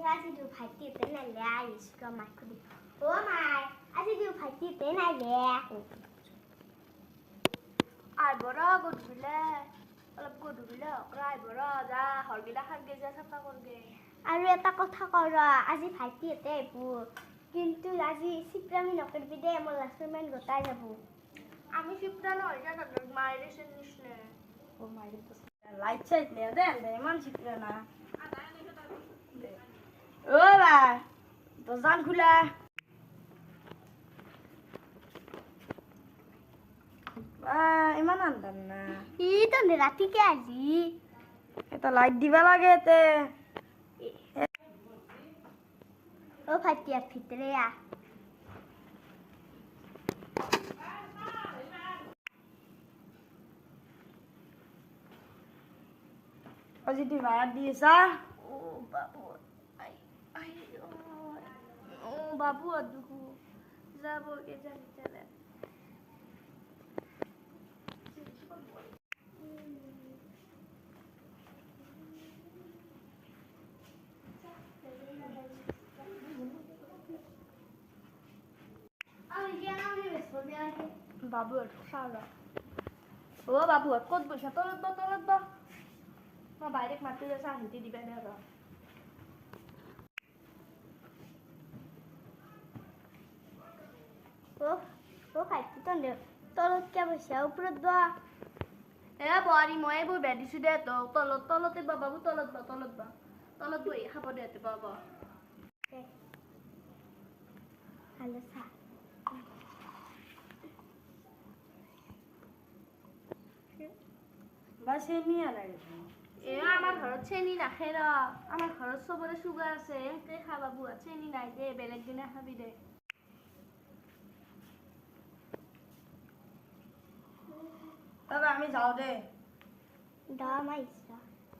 আজি দিও ভাইটিহঁতে নাহিলে আহিছো ৰ মাক সুধি অ মাই আজি দিও ভাইটিহঁতে নাহিলে আহিব ৰ গধূলে অলপ গধূলে আহিব ৰ যা হৰগিলা খাৰগে যা চাফা কৰগে আৰু এটা কথা কওঁ ৰ আজি ভাইটিহঁতে আহিব কিন্তু আজি চিপৰামি নকৰিবি দে মোৰ লাষ্টমান গোটাই যাব আমি চিপৰা নহয় যা মায়েৰে নিচিনা ও মায়ের তো লাইট সাইড নে দে ইমান চিপরা না ও ভাই তো জান খুলা ইমান আন্দার না ই তো রাতিকে আজি এটা লাইট দিবা লাগে এতে ও ভাইটিয়ার ভিতরে আ আজি তুই ভাড়া দিয়েছা ও বাবু আই আই ও বাবু দুহু যাব কে জানি চলে আমি জানা আমি বেসবল দেওয়াকে বাবু সারা ও বাবু কত বসে তলত বা মা বাইরে মারতে যাচ্ছে হিন্দি দিবে না ও ও ভাইটি তো তলত কে বসে উপরত বা এ বড়ি মই বই বেদিছো দে তো তলতে বা বাবু তলত বই খাব দে তো বাবা ভালো চা বাসে নিয়ে লাগে এ আমার ঘরত চেনি নাখে র আমার ঘরত সবরে সুগার আছে এমকে খা বাবু চেনি নাই দে বেলেগ দিনে খাবি দে তবে আমি যাও দে দা মাইসা